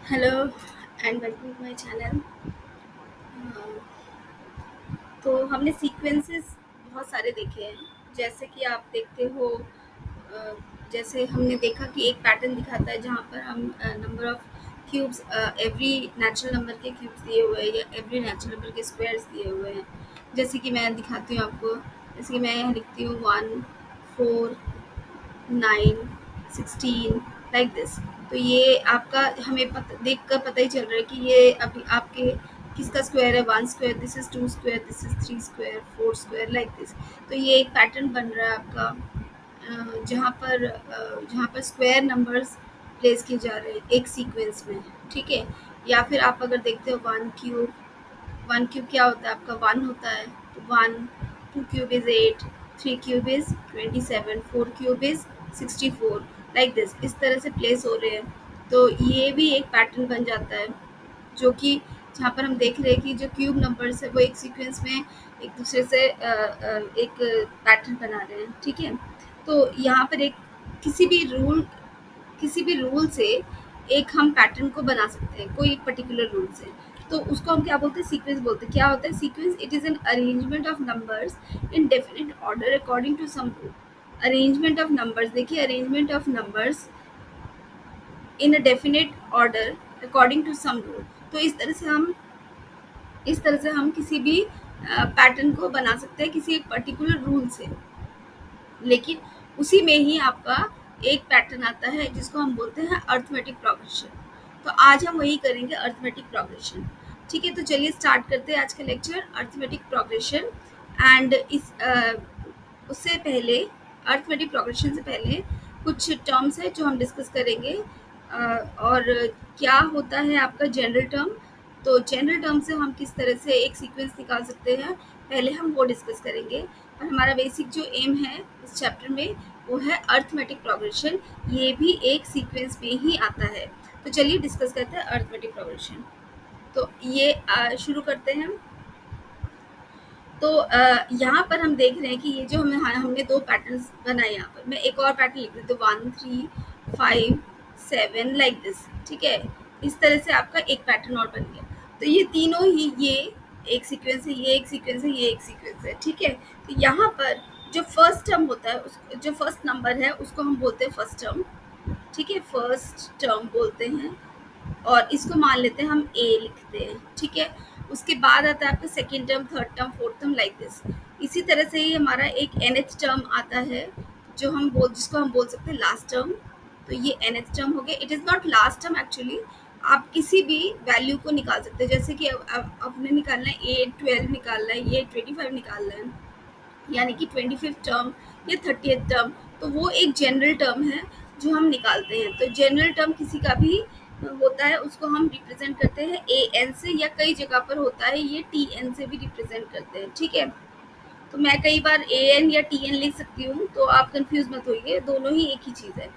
Hello and welcome to my channel. तो हमने sequences बहुत सारे देखे हैं। जैसे कि आप देखते हो, जैसे हमने देखा कि एक पैटर्न दिखाता है जहाँ पर हम number of cubes, every natural number के क्यूब्स दिए हुए हैं या एवरी नेचुरल नंबर के स्क्वायर्स दिए हुए हैं। जैसे कि मैं दिखाती हूँ आपको। जैसे कि मैं यहाँ लिखती हूँ 1, 4, 9, 16 लाइक दिस। तो ये आपका हमें देख कर पता ही चल रहा है कि ये अभी आपके किसका स्क्वायर है। 1 square, this is 2 square, this is 3 square, 4 square like this. तो ये एक पैटर्न बन रहा है आपका, जहाँ पर स्क्वायर नंबर्स प्लेस किए जा रहे हैं एक सीक्वेंस में। ठीक है। या फिर आप अगर देखते हो 1 क्यूब, 1 क्यूब क्या होता है आपका, 1 होता है। तो 1, 2 cube is 8, 3 cube is 27, 4 cube is 64 like this. इस तरह से प्लेस हो रहे हैं। तो ये भी एक पैटर्न बन जाता है, जो कि जहाँ पर हम देख रहे हैं कि जो क्यूब नंबर्स है वो एक सीक्वेंस में एक दूसरे से एक पैटर्न बना रहे हैं। ठीक है। तो यहाँ पर एक किसी भी रूल किसी भी रूल से एक हम पैटर्न को बना सकते हैं, कोई एक पर्टिकुलर रूल से। तो उसको हम क्या बोलते हैं, सीक्वेंस बोलते हैं। क्या होता है sequence? It is an arrangement of numbers in definite order according to some rule. Arrangement of numbers, देखिए, arrangement of numbers in a definite order according to some rule. तो इस तरह से हम किसी भी पैटर्न को बना सकते हैं किसी एक पर्टिकुलर रूल से। लेकिन उसी में ही आपका एक पैटर्न आता है जिसको हम बोलते हैं अर्थमेटिक प्रोग्रेशन। तो आज हम वही करेंगे, अर्थमेटिक प्रोग्रेशन। ठीक है। तो चलिए स्टार्ट करते हैं आज का लेक्चर, अर्थमेटिक प्रोग्रेशन। एंड उससे पहले, अर्थमेटिक प्रोग्रेशन से पहले कुछ टर्म्स है जो हम डिस्कस करेंगे। और क्या होता है आपका जनरल टर्म। तो जनरल टर्म से हम किस तरह से एक सीक्वेंस निकाल सकते हैं, पहले हम वो डिस्कस करेंगे। और हमारा बेसिक जो एम है इस चैप्टर में वो है अर्थमेटिक प्रोग्रेशन। ये भी एक सीक्वेंस में ही आता है। तो चलिए डिस्कस करते हैं अर्थमेटिक प्रोग्रेशन। तो ये शुरू करते हैं। तो यहाँ पर हम देख रहे हैं कि ये जो हमने दो पैटर्न्स बनाए। यहाँ पर मैं एक और पैटर्न लिख देती हूँ, 1, 3, 5, 7 लाइक दिस। ठीक है। इस तरह से आपका एक पैटर्न और बन गया। तो ये तीनों ही, ये एक सीक्वेंस है, ये एक सीक्वेंस है, ये एक सीक्वेंस है। ठीक है। तो यहाँ पर जो फर्स्ट टर्म होता है, जो फर्स्ट नंबर है उसको हम बोलते हैं फर्स्ट टर्म। ठीक है, फर्स्ट टर्म बोलते हैं। और इसको मान लेते हैं हम ए लिखते हैं। ठीक है। उसके बाद आता है आपका second term, third term, fourth term like this. इसी तरह से ही हमारा एक एनएच टर्म आता है, जिसको हम बोल सकते हैं लास्ट टर्म। तो ये एनएच टर्म हो गया। It is not last term actually. आप किसी भी वैल्यू को निकाल सकते हैं। जैसे कि अब अपने निकालना है ए 12 निकालना है, ये 25 निकालना है, यानी कि 25th टर्म या 30th टर्म। तो वो एक जनरल टर्म है जो हम निकालते हैं। तो जनरल टर्म किसी का भी होता है, उसको हम रिप्रेजेंट करते हैं ए एन से, या कई जगह पर होता है ये टी एन से भी रिप्रेजेंट करते हैं। ठीक है। तो मैं कई बार ए एन या टी एन लिख सकती हूँ, तो आप कंफ्यूज मत होइए, दोनों ही एक ही चीज़ है।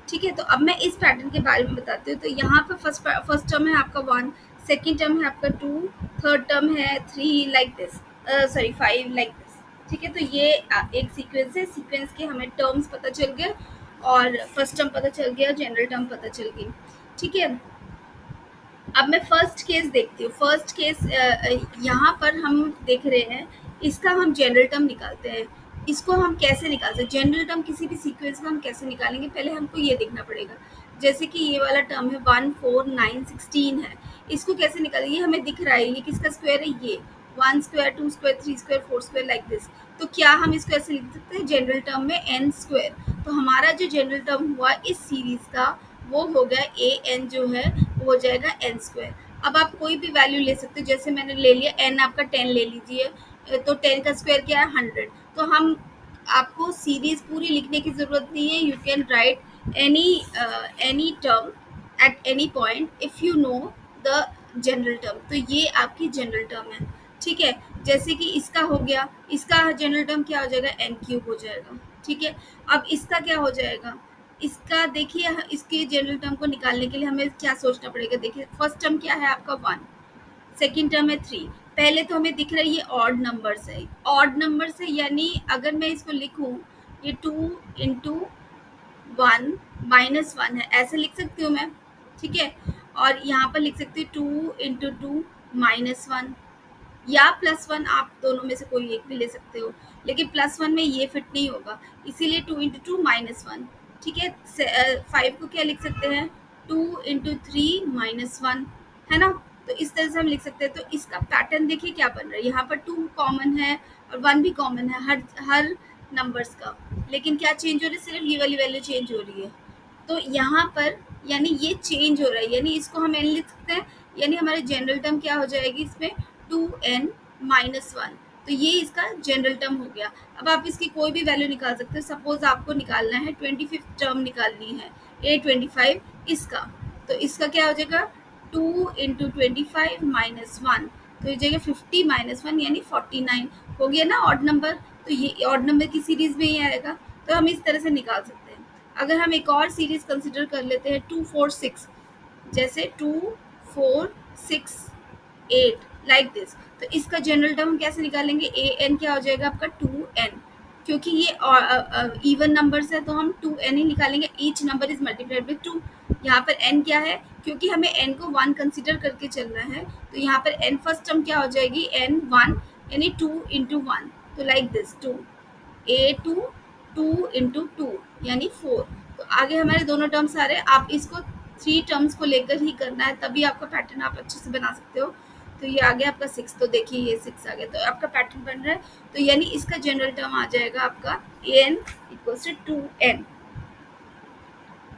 ठीक है। तो अब मैं इस पैटर्न के बारे में बताती हूँ। तो यहाँ पर फर्स्ट टर्म है आपका 1, सेकेंड टर्म है आपका 2, थर्ड टर्म है 3 like this, sorry 5 like this. ठीक है। तो ये एक सीक्वेंस है। सीक्वेंस के हमें टर्म्स पता चल गए, और फर्स्ट टर्म पता चल गया, जनरल टर्म पता चल गई। ठीक है। अब मैं फर्स्ट केस देखती हूँ। फर्स्ट केस यहाँ पर हम देख रहे हैं, इसका हम जनरल टर्म निकालते हैं। इसको हम कैसे निकालते हैं जनरल टर्म, किसी भी सीक्वेंस का हम कैसे निकालेंगे, पहले हमको ये देखना पड़ेगा। जैसे कि ये वाला टर्म है 1, 4, 9, 16 है। इसको कैसे निकालेंगे, ये हमें दिख रहा है, ये किसका स्क्वायर है, ये 1 square, 2 square, 3 square, 4 square like this. तो क्या हम इसको ऐसे लिख सकते हैं जनरल टर्म में एन स्क्वायर। तो हमारा जो जनरल टर्म हुआ इस सीरीज का, वो हो गया ए एन, जो है वो हो जाएगा एन स्क्वायर। अब आप कोई भी वैल्यू ले सकते हो। जैसे मैंने ले लिया एन, आपका 10 ले लीजिए। तो 10 का स्क्वायर क्या है, 100। तो हम, आपको सीरीज पूरी लिखने की जरूरत नहीं है। You can write any term at any point if you know the general term. तो ये आपकी जनरल टर्म है। ठीक है। जैसे कि इसका हो गया, इसका जनरल टर्म क्या हो जाएगा, एन क्यूब हो जाएगा। ठीक है। अब इसका क्या हो जाएगा, इसका देखिए, इसके जनरल टर्म को निकालने के लिए हमें क्या सोचना पड़ेगा। देखिए फर्स्ट टर्म क्या है आपका 1, सेकेंड टर्म है 3। पहले तो हमें दिख रहा है ये ऑड नंबर है, ऑड नंबर है, यानी अगर मैं इसको लिखूं, ये 2 × 1 - 1 है, ऐसे लिख सकती हूँ मैं। ठीक है। और यहाँ पर लिख सकते हैं 2 × 2 -1 या +1, आप दोनों में से कोई एक भी ले सकते हो, लेकिन +1 में ये फिट नहीं होगा, इसीलिए 2 × 2 -1। ठीक है, 5 को क्या लिख सकते हैं, 2 × 3 -1, है ना। तो इस तरह से हम लिख सकते हैं। तो इसका पैटर्न देखिए क्या बन रहा है, यहाँ पर 2 कॉमन है और 1 भी कॉमन है हर हर नंबर्स का, लेकिन क्या चेंज हो रहा है, सिर्फ ये वाली वैल्यू चेंज हो रही है। तो यहाँ पर यानी ये चेंज हो रहा है, यानी इसको हम एन लिख सकते हैं, यानी हमारे जनरल टर्म क्या हो जाएगी इसमें, 2n-1। तो ये इसका जनरल टर्म हो गया। अब आप इसकी कोई भी वैल्यू निकाल सकते हो। सपोज आपको निकालना है 25th टर्म निकालनी है, A25 इसका, तो इसका क्या हो जाएगा, 2 × 25 -1, तो ये जाएगा 50 -1 यानी 49 हो गया ना ऑड नंबर। तो ये ऑड नंबर की सीरीज में ही आएगा, तो हम इस तरह से निकाल सकते हैं। अगर हम एक और सीरीज कंसिडर कर लेते हैं 2 4 6, जैसे 2 4 6 8 लाइक दिस, तो इसका जनरल टर्म हम कैसे निकालेंगे, ए एन क्या हो जाएगा आपका 2n, क्योंकि ये इवन नंबर्स है तो हम 2n ही निकालेंगे, each number is multiplied by 2। यहाँ पर n क्या है, क्योंकि हमें n को 1 कंसिडर करके चलना है, तो यहाँ पर n फर्स्ट टर्म क्या हो जाएगी, n 1 यानी 2 × 1, तो लाइक दिस 2 a2 2 × 2 यानी 4। तो आगे हमारे दोनों टर्म्स आ रहे हैं, आप इसको 3 टर्म्स को लेकर ही करना है, तभी आपका पैटर्न आप अच्छे से बना सकते हो। तो ये आ गया आपका 6, तो देखिए ये 6 आ गया, तो आपका पैटर्न बन रहा है। तो यानी इसका जनरल टर्म आ जाएगा आपका an = 2n।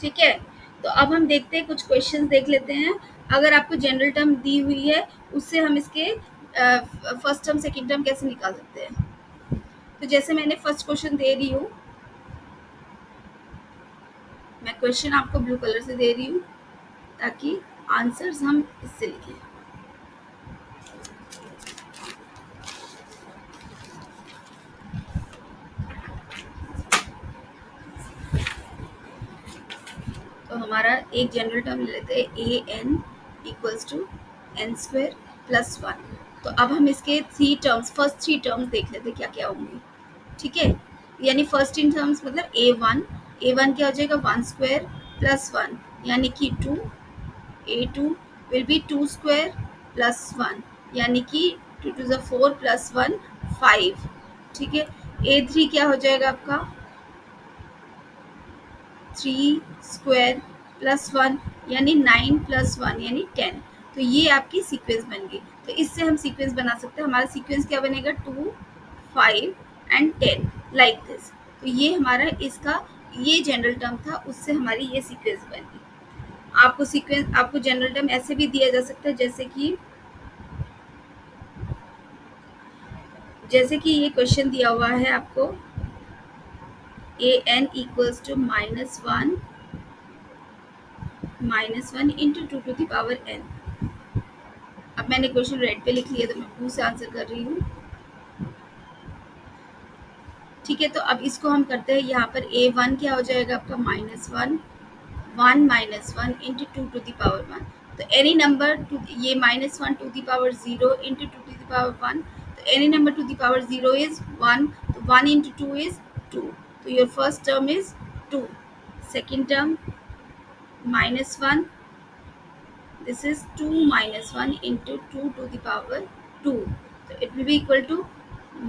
ठीक है, तो अब हम देखते हैं, कुछ क्वेश्चंस देख लेते हैं। अगर आपको जनरल टर्म दी हुई है, उससे हम इसके फर्स्ट टर्म सेकेंड टर्म कैसे निकाल सकते हैं। तो जैसे मैंने फर्स्ट क्वेश्चन दे रही हूँ, मैं क्वेश्चन आपको ब्लू कलर से दे रही हूँ ताकि आंसर्स हम इससे लिखें। तो हमारा एक जनरल टर्म ले लेते हैं, an = n² + 1। तो अब हम इसके फर्स्ट थ्री टर्म्स देख लेते हैं क्या क्या होंगे। ठीक है, यानी फर्स्ट इन टर्म्स मतलब a1 क्या हो जाएगा, 1² + 1 यानी कि 2। a2 विल बी 2² + 1 यानी कि 2 × 4 + 1 5। ठीक है, a3 क्या हो जाएगा आपका, 3² + 1 यानी 9 + 1 यानी 10। तो ये आपकी सीक्वेंस बन गई। तो इससे हम सीक्वेंस बना सकते हैं। हमारा सीक्वेंस क्या बनेगा, 2 5 एंड 10 लाइक दिस। तो ये हमारा इसका ये जनरल टर्म था, उससे हमारी ये सीक्वेंस बनी। आपको जनरल टर्म ऐसे भी दिया जा सकता है, जैसे कि ये क्वेश्चन दिया हुआ है आपको, an = -1 × 2⁻n। अब मैंने क्वेश्चन रेड पे लिख लिया, तो मैं ब्लू से आंसर कर रही हूँ। ठीक है, तो अब इसको हम करते हैं। यहाँ पर a1 क्या हो जाएगा आपका, -1 1 -1 × 2⁻1। तो एनी नंबर ये -1 टू द पावर 0 × 2⁻1, तो any number two the power 0 is 1, तो 1 × 2 इज 2। तो your first term is 2, second term -1, this is 2 - 1 × 2⁻2, so it will be equal to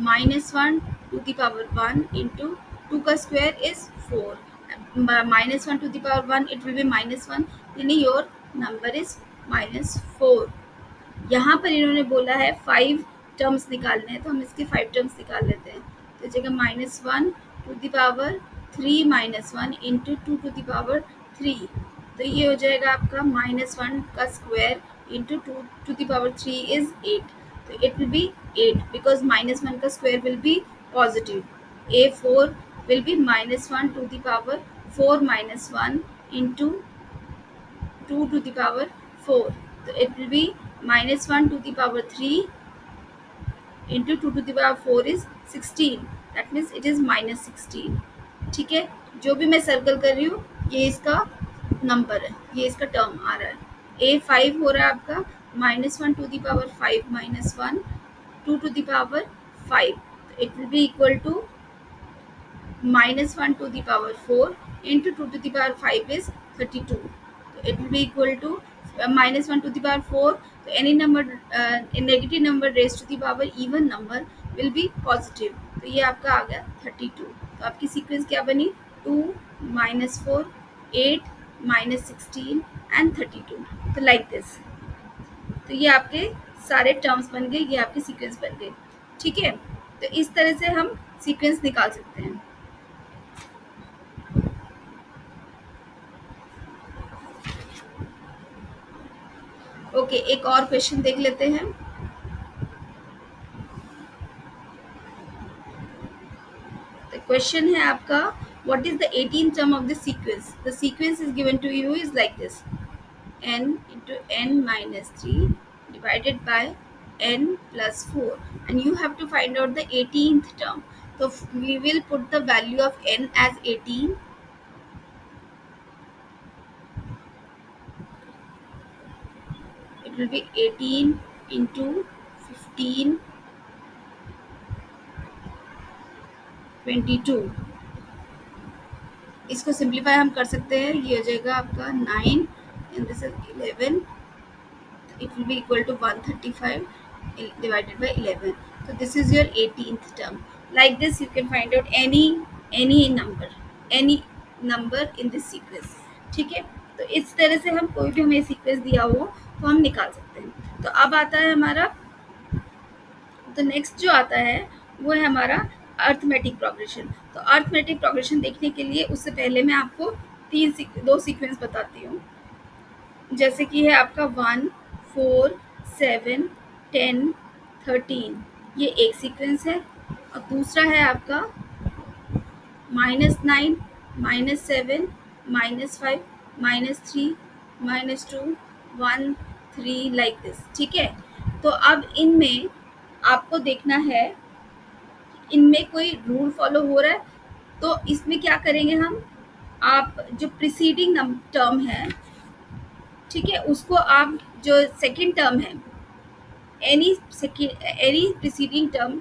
-1 to the power 1 into 2 का square is 4, -1 to the power 1 it will be -1, यानी your number is -4। यहाँ पर इन्होंने बोला है 5 terms निकालने हैं, तो हम इसके 5 टर्म्स निकाल लेते हैं। तो जगह -1 to the power 3 - 1 into 2 to the power 3, तो ये हो जाएगा आपका -1 का square into 2 to the power 3 is 8, तो इट विल बी 8 बिकॉज -1 का square will be positive. a4 will be -1 to the power 4 - 1 into 2 to the power 4, so it will be -1 to the power 3 into 2 to the power 4 is 16, that means it is -16। ठीक है, जो भी मैं circle कर रही हूँ ये इसका नंबर है, ये इसका टर्म आ रहा है। a5 हो रहा है आपका -1 to the power 5 - 1 2 to the power 5, तो it will be equal to -1 to the power 4 into 2 to the power 5 is 32, so it will be equal to -1 to the power 4, तो any number negative number raised to the power even number will be positive, तो ये आपका आ गया 32। तो आपकी sequence क्या बनी, 2 -4 8 -16 and 32, तो लाइक दिस। तो ये आपके सारे टर्म्स बन गए, ये आपके सीक्वेंस बन गए, ठीक है। तो इस तरह से हम सीक्वेंस निकाल सकते हैं। ओके, एक और क्वेश्चन देख लेते हैं। The question है आपका, what is the 18th term of the sequence? The sequence is given to you is like this: n into n minus 3 divided by n plus 4, and you have to find out the 18th term. So we will put the value of n as 18. It will be 18 into 15 22। इसको simplify हम कर सकते हैं, ये हो जाएगा आपका 9 and this is 11, it will be equal to 135 divided by 11, so this is your 18th term। Like this you can find out any number, any number in this sequence, ठीक है। तो इस तरह से हम कोई भी हमें सीक्वेंस दिया हो तो हम निकाल सकते हैं। तो अब आता है हमारा, तो नेक्स्ट जो आता है वो है हमारा अर्थमेटिक प्रोग्रेशन। तो अर्थमेटिक प्रोग्रेशन देखने के लिए उससे पहले मैं आपको दो सीक्वेंस बताती हूँ। जैसे कि है आपका 1 4 7 10 13, ये एक सीक्वेंस है। और दूसरा है आपका -9 -7 -5 -3 -2 1 3, लाइक दिस, ठीक है। तो अब इनमें आपको देखना है इनमें कोई रूल फॉलो हो रहा है, तो इसमें क्या करेंगे हम, आप जो प्रीसीडिंग टर्म है, ठीक है, उसको आप जो सेकंड टर्म है, any preceding term,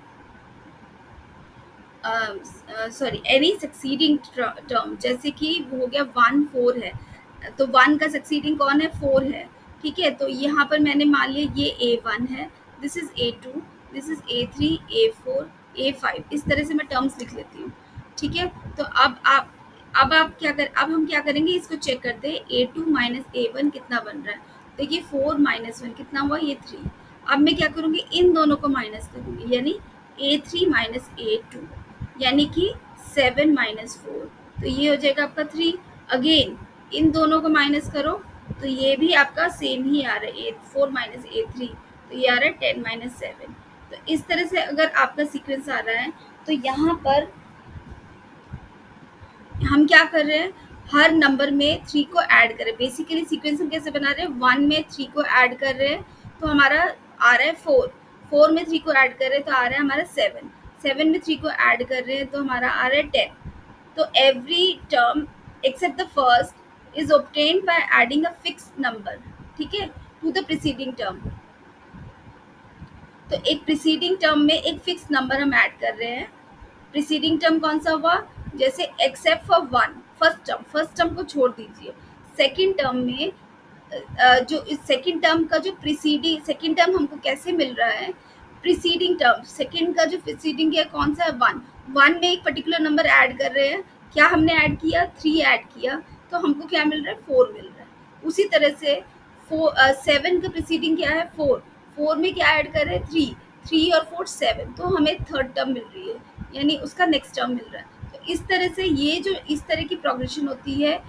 sorry any succeeding term, जैसे कि वो हो गया 1 4 है, तो 1 का सक्सीडिंग कौन है, 4 है, ठीक है। तो यहाँ पर मैंने मान लिया ये A1 है, this is A2, this is A3 A4 A5, इस तरह से मैं टर्म्स लिख लेती हूँ, ठीक है। तो अब हम क्या करेंगे, इसको चेक करते हैं। A2 माइनस A1 कितना बन रहा है, देखिए 4 -1 कितना हुआ, ये 3। अब मैं क्या करूँगी, इन दोनों को माइनस करूँगी, यानी A3 माइनस A2, यानी कि 7 -4, तो ये हो जाएगा आपका 3। अगेन इन दोनों को माइनस करो, तो ये भी आपका सेम ही आ रहा है, 4 माइनस A3, तो ये आ रहा है 10 -7। तो इस तरह से अगर आपका सीक्वेंस आ रहा है, तो यहाँ पर हम क्या कर रहे हैं, हर नंबर में 3 को ऐड कर रहे हैं। बेसिकली सीक्वेंस हम कैसे बना रहे हैं, 1 में 3 को ऐड कर रहे हैं तो हमारा आ रहा है 4, 4 में 3 को ऐड कर रहे हैं तो आ रहा है हमारा 7, 7 में 3 को ऐड कर रहे हैं तो हमारा आ रहा है 10। तो every term except the first is obtained by adding a fixed number, ठीक है, टू द प्रीसीडिंग टर्म। तो एक प्रीसीडिंग टर्म में एक फिक्स नंबर हम ऐड कर रहे हैं। प्रीसीडिंग टर्म कौन सा हुआ, जैसे एक्सेप्ट फॉर 1, फर्स्ट टर्म को छोड़ दीजिए। सेकंड टर्म में जो सेकंड टर्म का जो प्रीसीडिंग, सेकंड टर्म हमको कैसे मिल रहा है, प्रीसीडिंग टर्म, सेकंड का जो प्रीसीडिंग है कौन सा है, 1, 1 में एक पर्टिकुलर नंबर ऐड कर रहे हैं, क्या हमने ऐड किया, 3 ऐड किया, तो हमको क्या मिल रहा है, 4 मिल रहा है। उसी तरह से 7 का प्रीसीडिंग क्या है, 4, 4 में क्या ऐड कर रहे हैं, 3, 3 और 4 7, तो हमें थर्ड टर्म मिल रही है, यानी उसका नेक्स्ट टर्म मिल रहा है। तो इस तरह से ये जो इस तरह की प्रोग्रेशन होती है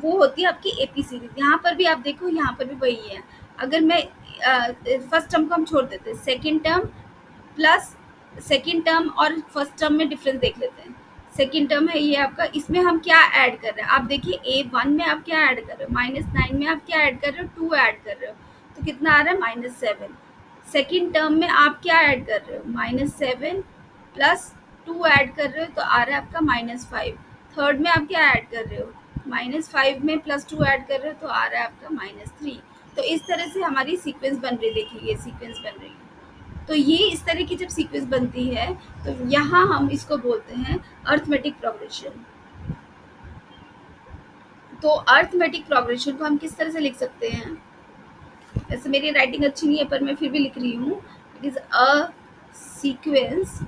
वो होती है आपकी एपी सीरीज। यहाँ पर भी आप देखो, यहाँ पर भी वही है। अगर मैं फर्स्ट टर्म को हम छोड़ देते हैं, second term plus second term और फर्स्ट टर्म में डिफरेंस देख लेते हैं। सेकंड टर्म है ये आपका, इसमें हम क्या ऐड कर रहे हैं, आप देखिए A1 में आप क्या ऐड कर रहे हो, -9 में आप क्या ऐड कर रहे हो, 2 ऐड कर रहे हो, तो कितना आ रहा है, -7। सेकंड टर्म में आप क्या ऐड कर रहे हो, -7 प्लस 2 ऐड कर रहे हो, तो आ रहा है आपका -5। थर्ड में आप क्या ऐड कर रहे हो, -5 में प्लस 2 ऐड कर रहे हो, तो आ रहा है आपका -3। तो इस तरह से हमारी सीक्वेंस बन रही है, देखिए ये सीक्वेंस बन रही है। तो ये इस तरह की जब सीक्वेंस बनती है तो यहाँ हम इसको बोलते हैं अर्थमेटिक प्रोग्रेशन। तो अर्थमेटिक प्रोग्रेशन को हम किस तरह से लिख सकते हैं, वैसे मेरी राइटिंग अच्छी नहीं है पर मैं फिर भी लिख रही हूँ। It is a sequence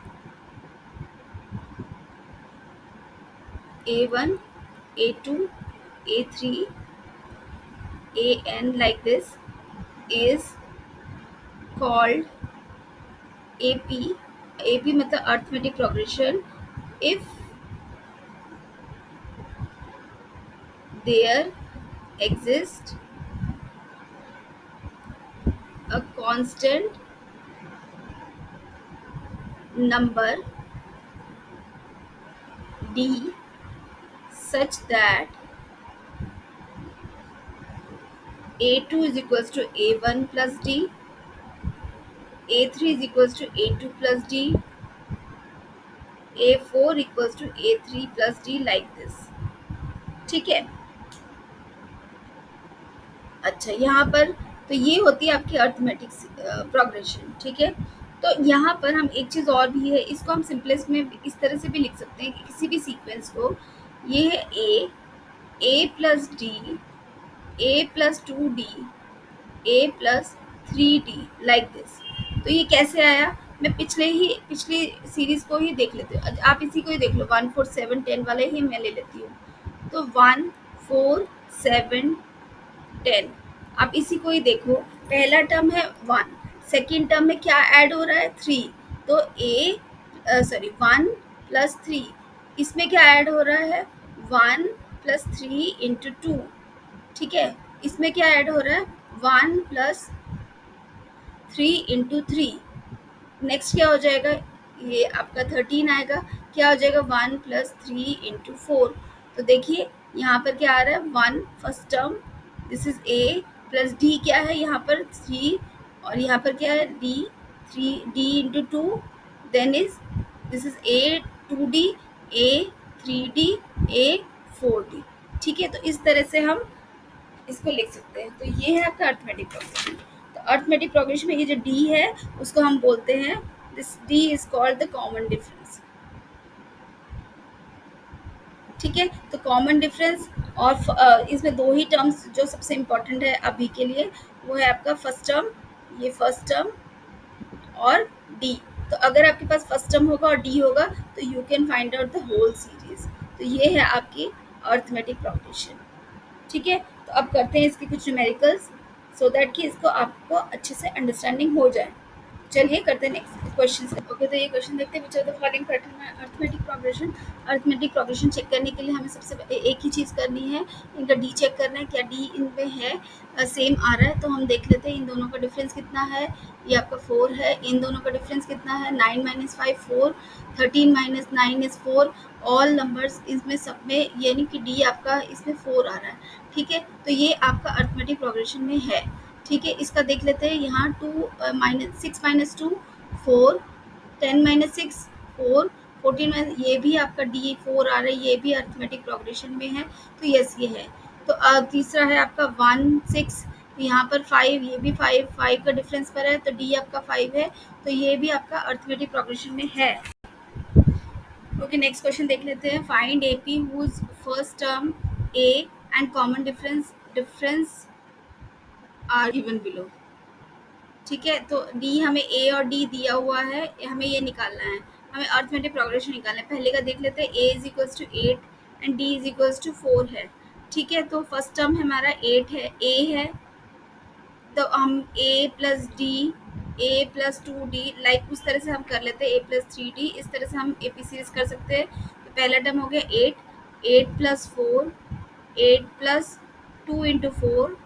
A1, A2, A3, AN like this is called AP. AP मतलब arithmetic progression if there exists a constant number D such that A2 is equals to A1 plus D, A3 is equals to A2 plus D, A4 equals to A3 plus D like this. ठीक है। अच्छा, यहाँ पर तो ये होती है आपकी अर्थमेटिक प्रोग्रेशन। ठीक है, तो यहाँ पर हम एक चीज़ और भी है, इसको हम सिंपलेस्ट में इस तरह से भी लिख सकते हैं कि किसी भी सीक्वेंस को, ये है A plus D, A plus 2D, A plus 3D like this. तो ये कैसे आया, मैं पिछली सीरीज को ही देख लेती हूँ, आप इसी को ही देख लो, 1 4 7 10 वाले ही मैं ले लेती हूँ। तो 1 4 7 10, आप इसी को ही देखो। पहला टर्म है 1, सेकेंड टर्म में क्या ऐड हो रहा है 3, तो सॉरी 1 प्लस 3, इसमें क्या ऐड हो रहा है 1 प्लस 3 इंटू 2। ठीक है, इसमें क्या ऐड हो रहा है 1 प्लस 3 इंटू 3। नेक्स्ट क्या हो जाएगा, ये आपका 13 आएगा, क्या हो जाएगा 1 प्लस 3 इंटू 4। तो देखिए यहाँ पर क्या आ रहा है 1 first term, this is A plus D, क्या है यहाँ पर 3, और यहाँ पर क्या है D, 3D into 2, then is this is a 2D, a 3D, a 4D। ठीक है, तो इस तरह से हम इसको लिख सकते हैं। तो ये है आपका अर्थमेटिक प्रोग्रेशन। तो अर्थमेटिक प्रोग्रेशन में ये जो डी है उसको हम बोलते हैं, this D is called the common difference. ठीक है, तो कॉमन डिफरेंस, और इसमें दो ही टर्म्स जो सबसे इम्पोर्टेंट है अभी के लिए, वो है आपका फर्स्ट टर्म, ये फर्स्ट टर्म और डी। तो अगर आपके पास फर्स्ट टर्म होगा और डी होगा तो you can find out the whole series. तो ये है आपकी अर्थमेटिक प्रोग्रेशन। ठीक है, तो अब करते हैं इसके कुछ न्यूमेरिकल्स, सो दैट कि इसको आपको अच्छे से अंडरस्टैंडिंग हो जाए। चलिए करते हैं नेक्स्ट क्वेश्चन से। ओके, तो ये क्वेश्चन देखते हैं, which are the following pattern में arithmetic progression. Arithmetic progression check करने के लिए हमें सबसे एक ही चीज़ करनी है, इनका डी चेक करना है, क्या डी इनमें है सेम आ रहा है। तो हम देख लेते हैं इन दोनों का डिफरेंस कितना है, ये आपका 4 है, इन दोनों का डिफरेंस कितना है 9 minus 5 4, 13 minus 9 is 4, all numbers इसमें सब में, यानी कि डी आपका इसमें 4 आ रहा है। ठीक है, तो ये आपका अर्थमेटिक प्रोग्रेशन में है। ठीक है, इसका देख लेते हैं, यहाँ 2 माइनस 6 माइनस 2 4, 10 माइनस 6 4, 14 माइनस, ये भी आपका डी 4 आ रहा है, ये भी अर्थमेटिक प्रोग्रेशन में है। तो यस ये है। तो तीसरा है आपका 1 6, यहाँ पर 5, ये भी 5 का डिफरेंस पर है, तो डी आपका 5 है, तो ये भी आपका अर्थमेटिक प्रोग्रेशन में है। ओके, नेक्स्ट क्वेश्चन देख लेते हैं। Find AP whose first term a and common difference are given below. ठीक है, तो डी हमें ए और डी दिया हुआ है, हमें ये निकालना है, हमें अर्थमेटिक प्रोग्रेशन निकालना है। पहले का देख लेते हैं, A is equals to 8 and D is equals to 4 है। ठीक है, तो फर्स्ट टर्म हमारा 8 है, ए है, तो हम ए plus D, A plus 2D like उस तरह से हम कर लेते हैं, ए प्लस 3D, इस तरह से हम AP सीरीज कर सकते हैं। तो पहला टर्म हो गया 8, 8 plus 4, 8 plus 2 into 4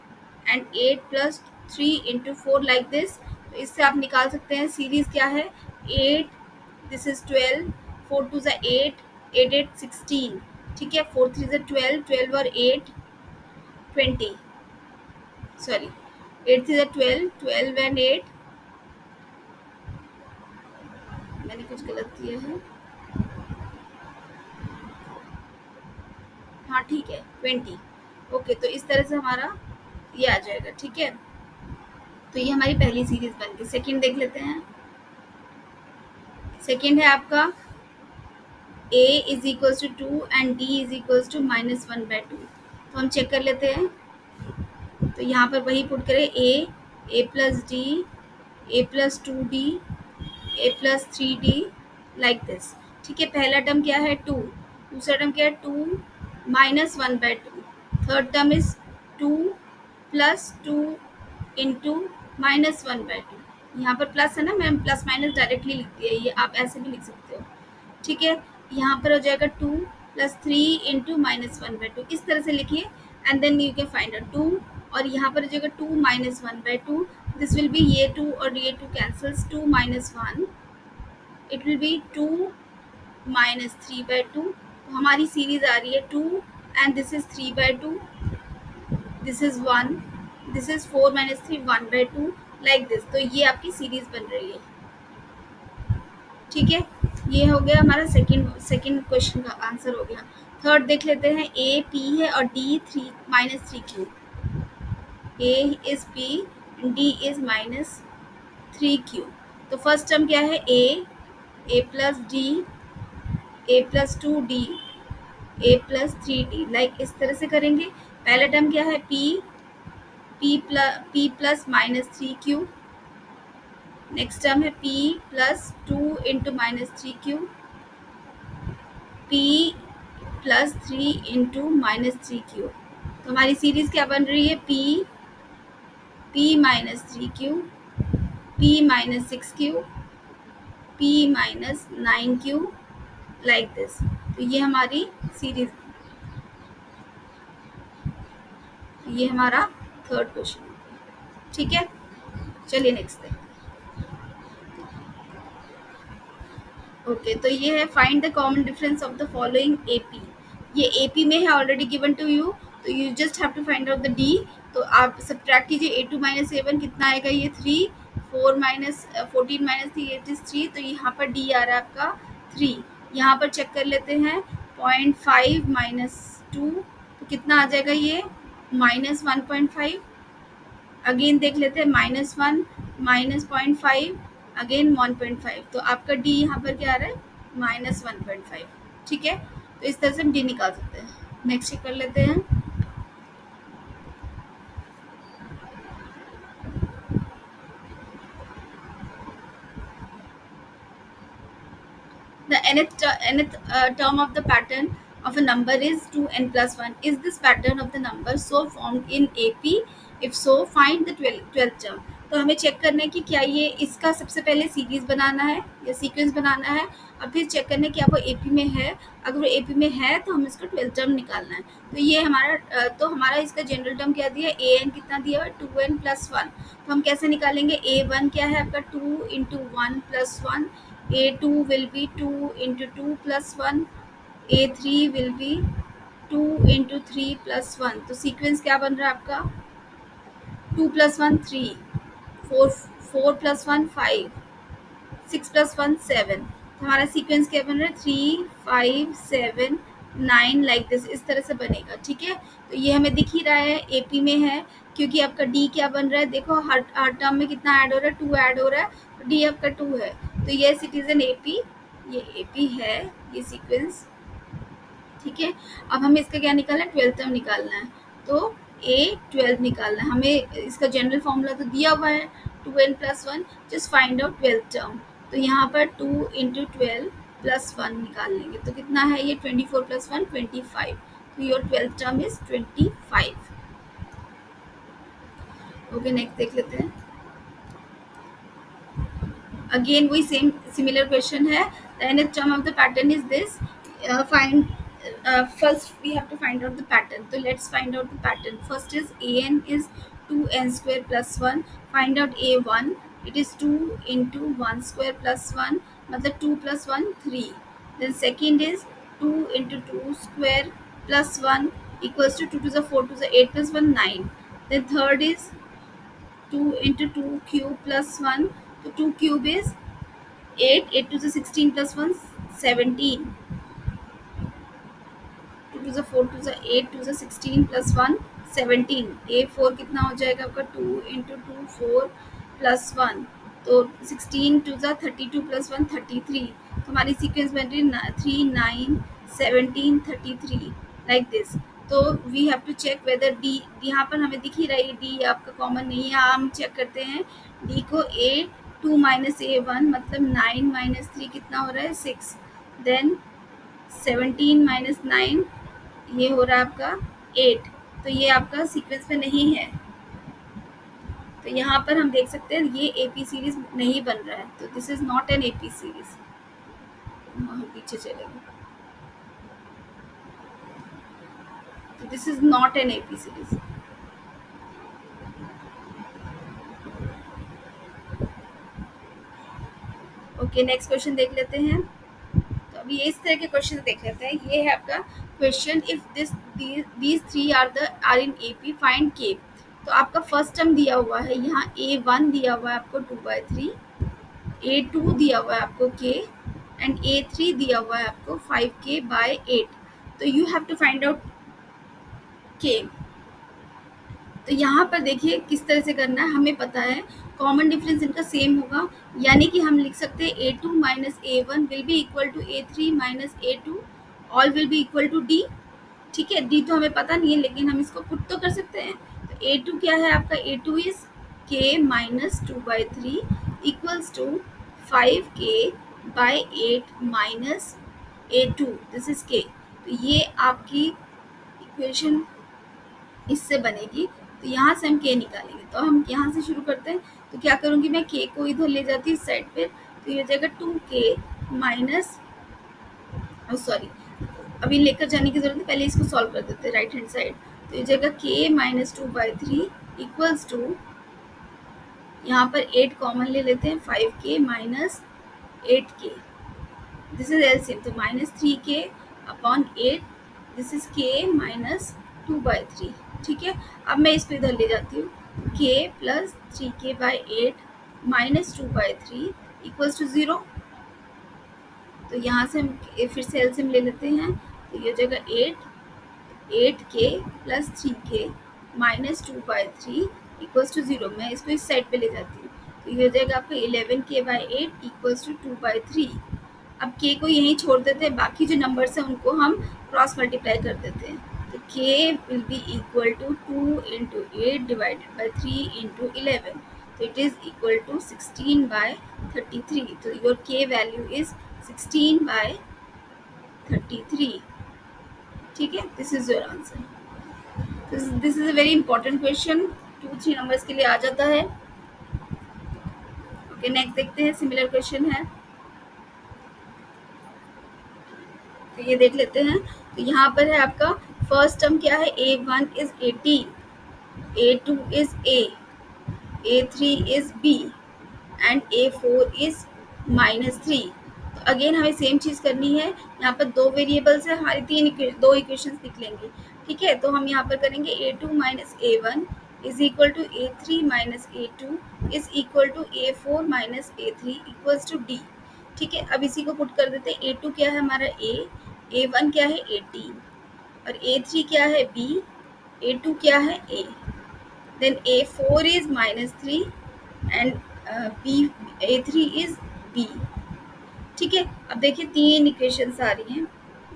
and 8 plus 3 into 4 like this. तो इससे आप निकाल सकते हैं सीरीज क्या है, 8 दिस इज 12, 4 2 ज़ा 8, 8 8 16। ठीक है, 4 3 ज़ा 12, 12 और 8 20, सॉरी 8 3 ज़ा 12, 12 एंड 8, मैंने कुछ गलत किया है, हाँ ठीक है 20। ओके, तो इस तरह से हमारा ये आ जाएगा। ठीक है, तो ये हमारी पहली सीरीज बन गई। सेकंड देख लेते हैं। सेकंड है आपका a is equals to 2 and d is equals to -1/2। तो हम चेक कर लेते हैं। तो यहाँ पर वही पुट करें, a A plus D, A plus two D, A plus three D, like this. ठीक है, पहला टर्म क्या है 2, दूसरा टर्म क्या है 2 minus 1/2, third term is 2 plus 2 into minus 1/2। यहाँ पर प्लस है ना, मैम प्लस माइनस डायरेक्टली लिख दिया, ये आप ऐसे भी लिख सकते हो। ठीक है, यहाँ पर हो जाएगा 2 प्लस 3 इंटू माइनस 1/2, इस तरह से लिखिए and then you can find out 2। और यहाँ पर हो जाएगा 2 माइनस 1/2, दिस विल बी ये 2 और ये 2 cancels, 2 minus 1, it will B 2 minus 3/2। तो हमारी सीरीज आ रही है 2 and this is 3/2, this is 1, this is 4 minus 3 1/2, like this. तो ये आपकी सीरीज बन रही है। ठीक है, ये हो गया हमारा सेकंड क्वेश्चन का आंसर हो गया। थर्ड देख लेते हैं, ए पी है और D 3 minus 3 Q. A is P, D is minus 3 Q. तो फर्स्ट टर्म क्या है A plus D, A plus 2 D, A plus 3 D, like इस तरह से करेंगे। पहला टर्म क्या है P plus minus 3 Q, next term है p plus 2 into minus 3 Q, p plus 3 into minus 3 Q. तो हमारी सीरीज क्या बन रही है p minus 3 Q, p minus 6 Q, p minus 9 Q, like this. तो ये हमारी सीरीज, ये हमारा थर्ड क्वेश्चन। ठीक है, चलिए नेक्स्ट देखते हैं। ओके, तो ये है find the common difference of the following AP. ये एपी में है ऑलरेडी गिवन टू यू, तो you just have to find out the D. तो आप सब्ट्रैक्ट कीजिए, ए2 माइनस ए1 कितना आएगा, ये 3, 4 माइनस 14 माइनस 3 इट इज 3, तो यहाँ पर डी आ रहा है आपका 3। यहाँ पर चेक कर लेते हैं 0.5 माइनस 2, तो कितना आ जाएगा ये माइनस 1.5। अगेन देख लेते हैं -1 माइनस 0.5 अगेन 1.5, तो आपका डी यहाँ पर क्या आ रहा है -1.5। ठीक है, तो इस तरह से हम डी निकाल सकते हैं। नेक्स्ट कर लेते हैं, the nth term of the pattern of a number is 2n plus 1. Is this pattern of the number so formed in AP? If so, find the 12th term. तो हमें चेक करना है कि क्या ये इसका सबसे पहले सीरीज बनाना है या सीक्वेंस बनाना है, और फिर चेक करना है कि वो एपी में है। अगर वो एपी में है तो हमें इसका 12th टर्म निकालना है। तो ये हमारा तो हमारा इसका जनरल टर्म क्या दिया है, ए एन कितना दिया है 2n प्लस 1। तो हम कैसे निकालेंगे, a1 क्या है आपका 2 into 1 plus 1, a2 will be 2 into 2 plus 1, a3 will be 2 into 3 plus 1। तो सीक्वेंस क्या बन रहा है आपका 2 plus 1 3, 4 plus 1 5, 6 plus 1 7। तो हमारा सीक्वेंस क्या बन रहा है 3 5 7 9, लाइक दिस, इस तरह से बनेगा। ठीक है, तो ये हमें दिख ही रहा है एपी में है, क्योंकि आपका डी क्या बन रहा है, देखो हर टर्म में कितना ऐड हो रहा है 2 ऐड हो रहा है, तो डी आपका 2 है। तो ये सिटीजन एपी, ये एपी है ये सीक्वेंस। ठीक है, अब हमें इसका क्या निकालना है 12th टर्म निकालना है। तो A12 निकालना है हमें, इसका जनरल फॉर्मूला तो दिया हुआ है 2n plus 1, just find out 12th term. तो यहाँ पर 2 इंटू 12 प्लस 1 निकाल लेंगे, तो कितना है ये 24 प्लस 1 25। तो your 12th term is 25। Okay, next देख लेते हैं। अगेन वही सेम सिमिलर क्वेश्चन है। The nth term of the pattern is this. First we have to find out the pattern. So let's find out the pattern. First is an is 2n square plus 1. Find out a1. It is 2 into 1 square plus 1. मतलब 2 plus 1 3. Then second is 2 into 2 square plus 1 equals to 2 to the 4 to the 8 plus 1 9. Then third is 2 into 2 cube plus 1. So 2 cube is 8, 8 to the 16 plus 1 17, 2 to the 4 to the 8 to the 16 plus 1 17। a4 कितना हो जाएगा आपका 2 into 2 4 plus 1, तो 16 to the 32 plus 1 33। तो हमारी sequence बन रही है 3 9 17 33, लाइक दिस। तो we have to check whether D, यहाँ पर हमें दिख ही रहा है डी आपका कॉमन नहीं है। हम चेक करते हैं डी को, ए टू माइनस ए वन मतलब 9 माइनस 3 कितना हो रहा है 6, देन 17 माइनस 9 ये हो रहा है आपका 8। तो ये आपका सीक्वेंस में नहीं है। तो यहाँ पर हम देख सकते हैं ये एपी सीरीज नहीं बन रहा है, तो this is not an AP series. हम पीछे चलेंगे, तो this is not an AP series. Okay, next question देख लेते हैं। तो अभी इस तरह के क्वेश्चन देख लेते हैं। ये है आपका question, if these three are in AP find K. तो आपका फर्स्ट टर्म दिया हुआ है यहाँ a1 दिया हुआ है आपको 2/3, a2 दिया हुआ है आपको k एंड a3 दिया हुआ है आपको 5k/8। तो you have to find out k। तो यहाँ पर देखिए किस तरह से करना है, हमें पता है कॉमन डिफरेंस इनका सेम होगा, यानी कि हम लिख सकते हैं a2 minus a1 will be equal to a3 minus a2, all will be equal to d। ठीक है, d तो हमें पता नहीं है लेकिन हम इसको पुट तो कर सकते हैं। तो a2 क्या है आपका, a2 is k minus 2/3 equals to 5k/8 minus a2, this is k। तो ये आपकी इक्वेशन इससे बनेगी। तो यहाँ से हम k निकालेंगे, तो हम यहाँ से शुरू करते हैं। तो क्या करूँगी मैं, k को इधर ले जाती हूँ इस साइड पे, तो ये हो जाएगा 2k माइनस, सॉरी अभी लेकर जाने की जरूरत है, पहले इसको सॉल्व कर देते हैं राइट हैंड साइड। तो ये जाएगा k माइनस 2/3 इक्वल्स टू, यहाँ पर 8 कॉमन ले लेते हैं, 5k minus 8k, this is LCM. तो minus 3k upon 8, this is k minus 2/3। ठीक है, अब मैं इसको इधर ले जाती हूँ, k plus 3k/8 minus 2/3 equals to 0। तो यहाँ से हम फिर से एलसीएम ले लेते हैं, तो ये हो जाएगा 8k plus 3k minus 2/3 equals to 0। मैं इसको इस साइड पे ले जाती हूँ, तो ये हो जाएगा आपका 11k/8 इक्वल्स टू 2/3। अब k को यहीं छोड़ देते हैं, बाकी जो नंबर्स हैं उनको हम क्रॉस मल्टीप्लाई कर देते हैं। तो k will be equal to 2 into 8 divided by 3 into 11, तो इट इज इक्वल टू 16/33। तो योर k वैल्यू इज 16/33। ठीक है, this is your answer. This is a very important question, 2-3 numbers के लिए आ जाता है। ओके, नेक्स्ट देखते हैं, सिमिलर क्वेश्चन है, तो ये देख लेते हैं। तो यहाँ पर है आपका फर्स्ट टर्म क्या है, a1 is 18, a2 is a, a3 is b and a4 is -3। तो अगेन हमें सेम चीज़ करनी है। यहाँ पर दो वेरिएबल्स है, हमारी दो इक्वेशंस निकलेंगी। ठीक है, तो हम यहाँ पर करेंगे a2 minus a1 is equal to a3 minus a2 is equal to a4 minus a3 equals to d। ठीक है, अब इसी को पुट कर देते हैं। a2 क्या है हमारा a, a1 क्या है 18 और a3 क्या है b, a2 क्या है a, then a4 is -3 and b, a3 is b। ठीक है, अब देखिए 3 इक्वेशंस आ रही हैं,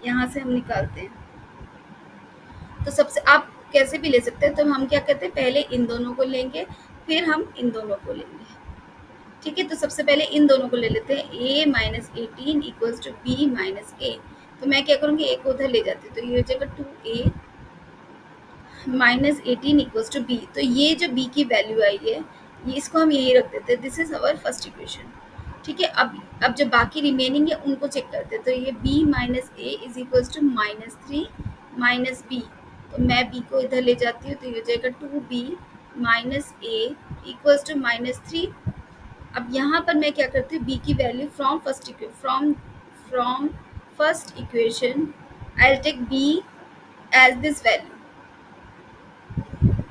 यहाँ से हम निकालते हैं। तो सबसे आप कैसे भी ले सकते हैं, तो हम क्या करते हैं, पहले इन दोनों को लेंगे फिर हम इन दोनों को लेंगे। ठीक है, तो सबसे पहले इन दोनों को ले लेते हैं, a minus 18 equals to b minus a। तो मैं क्या करूँगी, a को उधर ले जाती हूँ, तो ये हो जाएगा 2a minus 18 equals to b। तो ये जो b की वैल्यू आई है, ये इसको हम यही रख देते हैं, this is our first equation. ठीक है, अब जो बाकी रिमेनिंग है उनको चेक करते हैं। तो ये b minus a is equals to -3 minus b। तो मैं b को इधर ले जाती हूँ, तो ये हो जाएगा 2b minus a equals to -3। अब यहाँ पर मैं क्या करती हूँ, b की value from first equation I will take b as this value.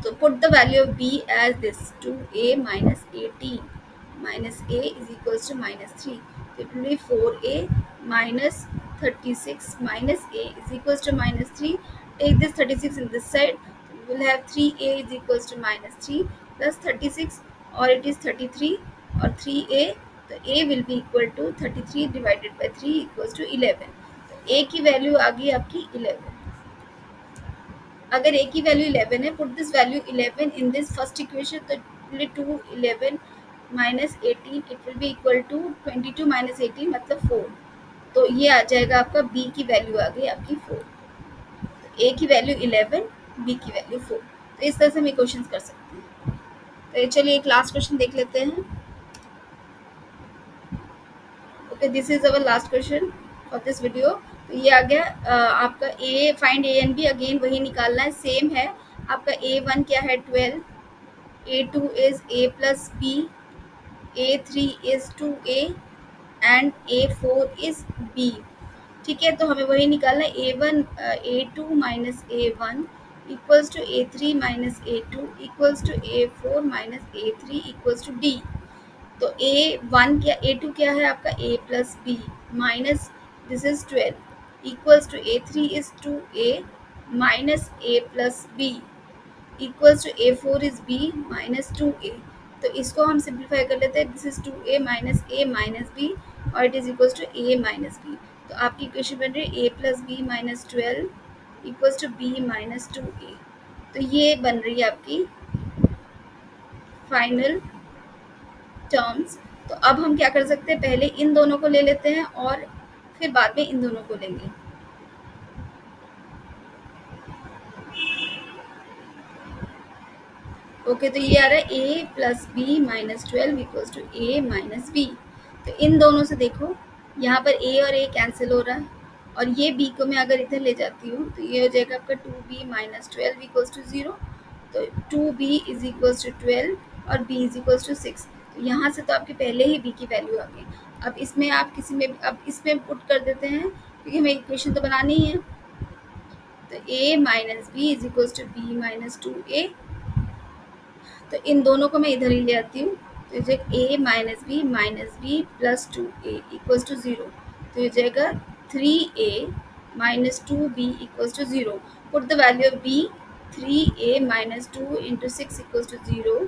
So put the value of b as this, 2a minus 18 minus a is equals to -3. So it will be 4a minus 36 minus a is equals to -3. Take this 36 in this side. So we will have 3a is equals to -3 plus 36, or it is 33 or 3a. So a will be equal to 33 divided by 3 equals to 11. So a की value आ गई आपकी 11। अगर a की value 11 है, put this value 11 in this first equation, तो 2 11 माइनस 18 it will be equal to 22 minus 18 मतलब 4। तो ये आ जाएगा आपका b की वैल्यू आ गई आपकी 4। a की वैल्यू 11, b की वैल्यू 4। तो इस तरह से हम ये क्वेश्चन कर सकते हैं। तो चलिए एक लास्ट क्वेश्चन देख लेते हैं। Okay, this is our last question for this video. तो ये आ गया आपका A, find A and B, again वही निकालना है, सेम है। आपका A1 क्या है 12, A2 is a plus B, A3 is 2a and A4 is b। ठीक है, तो हमें वही निकालना है। A1 A2 minus A1 equals to A3 minus A2 equals to A4 minus A3 equals to D। तो A1 क्या, A2 क्या है आपका a plus B minus this is 12 equals to A3 is 2a minus a plus B equals to A4 is b minus 2a। तो इसको हम simplify कर लेते हैं, this is 2a minus b और it is equals to a minus b। तो आपकी equation बन रही है a plus B minus 12 equals to b minus 2a। तो ये बन रही है आपकी फाइनल टर्म्स। तो अब हम क्या कर सकते हैं, पहले इन दोनों को ले लेते हैं और फिर बाद में इन दोनों को लेंगे। ओके, तो ये आ रहा है a plus B minus 12 equals to a minus B. तो इन दोनों से देखो, यहाँ पर a और a कैंसिल हो रहा है और ये b को मैं अगर इधर ले जाती हूँ तो ये हो जाएगा आपका 2b माइनस 12 इक्वल्स टू 0। तो 2b इज इक्वल्स टू 12 और b इज इक्वल्स टू 6। तो यहाँ से तो आपके पहले ही b की वैल्यू आ गई। अब इसमें आप किसी में, अब इसमें पुट कर देते हैं क्योंकि हमें इक्वेशन तो बनानी ही है। तो a minus B is equals to b minus 2a। तो इन दोनों को मैं इधर ही ले आती हूँ। तो ये जाएगा a minus B plus 2a equals to 0। तो ये जाएगा 3a minus 2b equals to 0। Put the value of b, 3a minus 2 into 6 equals to 0।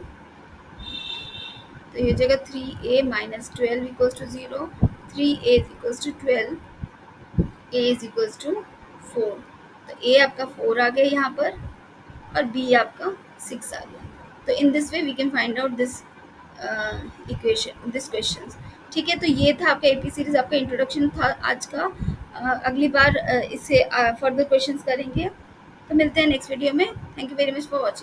तो ये जाएगा 3a minus 12 equals to 0, 3a is equals to 12, a is equals to 4। तो a आपका 4 आ गया यहाँ पर और b आपका 6 आ गया। तो in this way we can find out this equation, this questions. ठीक है, तो ये था आपका एपी सीरीज, आपका इंट्रोडक्शन था आज का। अगली बार इससे फर्दर क्वेश्चंस करेंगे। तो मिलते हैं नेक्स्ट वीडियो में। Thank you very much for watching.